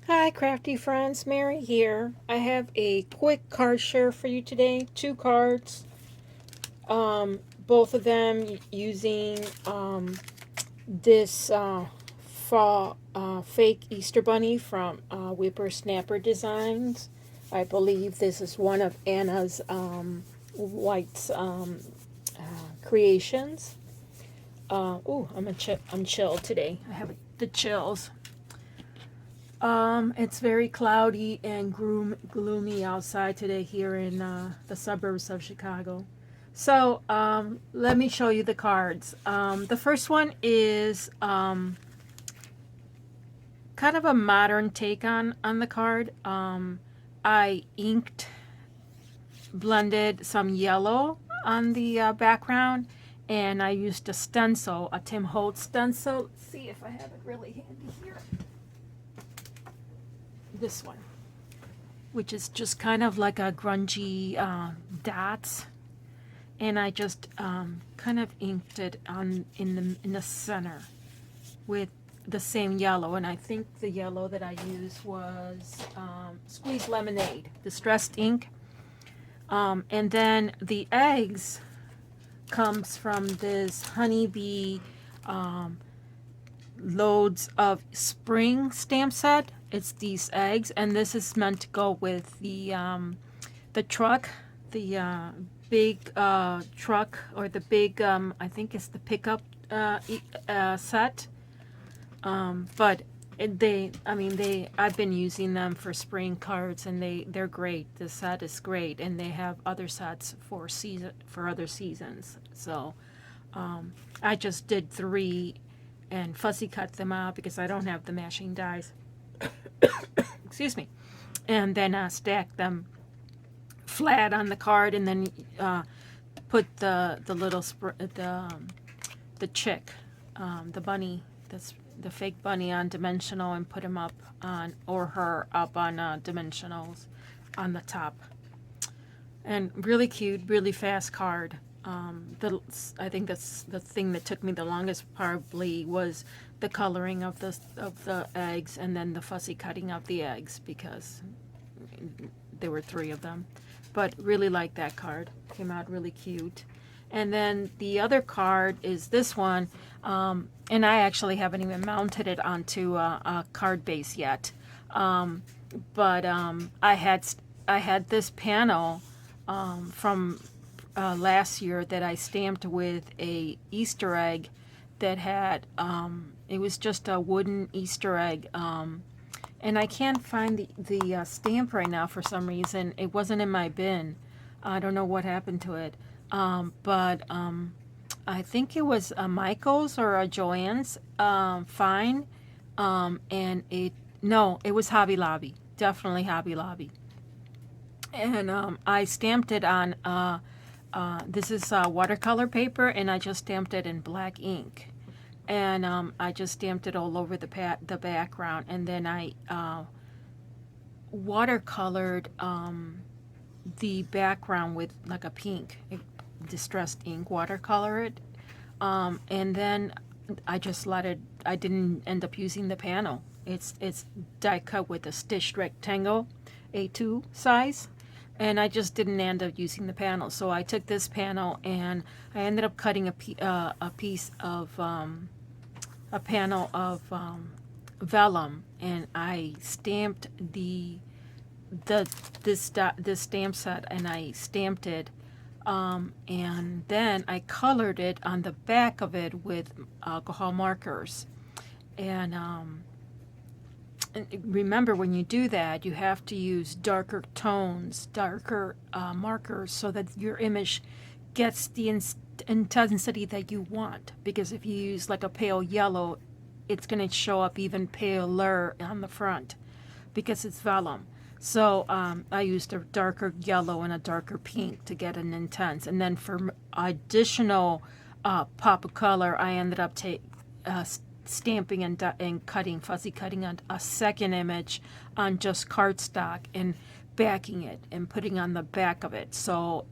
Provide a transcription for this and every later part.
Hi, crafty friends. Mary here. I have a quick card share for you today. Two cards. Both of them using this fake Easter bunny from Whippersnapper Designs. I believe this is one of Anna's Wight's creations. I'm chilled today. I have the chills. It's very cloudy and gloomy outside today here in the suburbs of Chicago. So, let me show you the cards. The first one is kind of a modern take on the card. I blended some yellow on the background, and I used a stencil, a Tim Holtz stencil. Let's see if I have it really handy here. This one, which is just kind of like a grungy dots, and I just kind of inked it on in the center with the same yellow, and I think the yellow that I used was Squeezed Lemonade Distressed ink, and then the eggs comes from this honeybee loads of spring stamp set. It's these eggs, and this is meant to go with the truck, the big truck, or the big I think it's the pickup set. But I've been using them for spring cards, and they're great. The set is great, and they have other sets for other seasons. So I just did 3 and fussy cut them out because I don't have the mashing dies. Excuse me. And then stack them flat on the card, and then put the little the chick, the bunny, the fake bunny on dimensional, and put him up on, or her up on dimensionals on the top. And really cute, really fast card. I think that's the thing that took me the longest probably was the coloring of the eggs, and then the fussy cutting of the eggs, because there were 3 of them. But really like that card. Came out really cute. And then the other card is this one, and I actually haven't even mounted it onto a card base yet. But I had this panel from last year that I stamped with a Easter egg that had it was just a wooden Easter egg, and I can't find the stamp right now for some reason. It wasn't in my bin. I don't know what happened to it, but I think it was a Michael's or a Joann's fine, and it was Hobby Lobby, definitely Hobby Lobby, and I stamped it on this is watercolor paper, and I just stamped it in black ink, and I just stamped it all over the background, and then I watercolored the background with like a pink distressed ink, watercolor it, and then I just let it. I didn't end up using the panel. It's die cut with a stitched rectangle, A2 size. And I just didn't end up using the panel. So I took this panel, and I ended up cutting a piece of a panel of vellum, and I stamped this stamp set, and I stamped it, and then I colored it on the back of it with alcohol markers, and remember, when you do that, you have to use darker tones, darker markers, so that your image gets the intensity that you want. Because if you use like a pale yellow, it's going to show up even paler on the front because it's vellum. So I used a darker yellow and a darker pink to get an intense. And then for additional pop of color, I ended up stamping and cutting, fussy cutting on a second image on just cardstock and backing it and putting on the back of it. So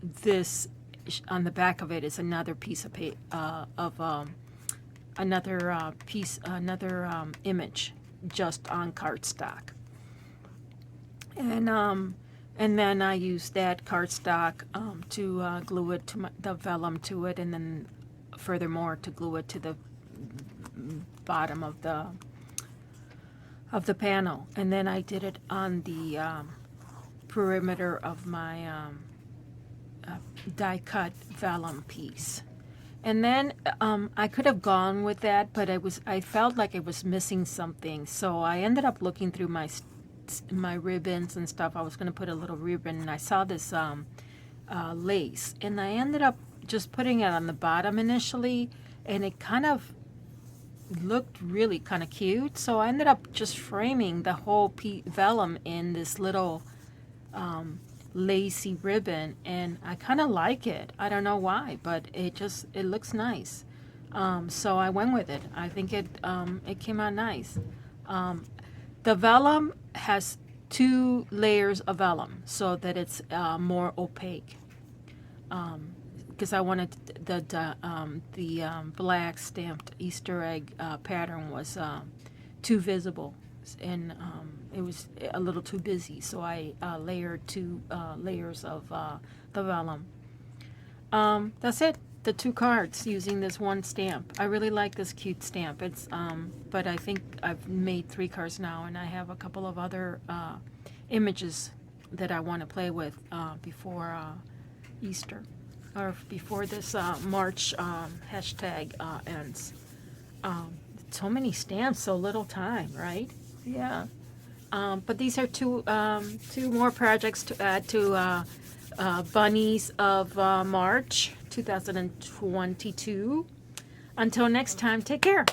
this on the back of it is another piece of another image just on cardstock. And then I used that cardstock to glue it to the vellum to it, and then furthermore to glue it to the bottom of the panel. And then I did it on the perimeter of my die cut vellum piece. And then I could have gone with that, but I felt like I was missing something, so I ended up looking through my ribbons and stuff. I was going to put a little ribbon, and I saw this lace, and I ended up just putting it on the bottom initially, and it kind of looked really kind of cute, so I ended up just framing the whole vellum in this little lacy ribbon, and I kind of like it. I don't know why, but it looks nice. So I went with it. I think it came out nice. The vellum has 2 layers of vellum so that it's more opaque. Because I wanted the black stamped Easter egg pattern was too visible, and it was a little too busy, so I layered 2 layers of the vellum. That's it. The 2 cards using this one stamp. I really like this cute stamp. It's but I think I've made 3 cards now, and I have a couple of other images that I want to play with before Easter, or before this March hashtag ends. So many stamps, so little time, right? Yeah. But these are 2 more projects to add to Bunnies of March 2022. Until next time, take care.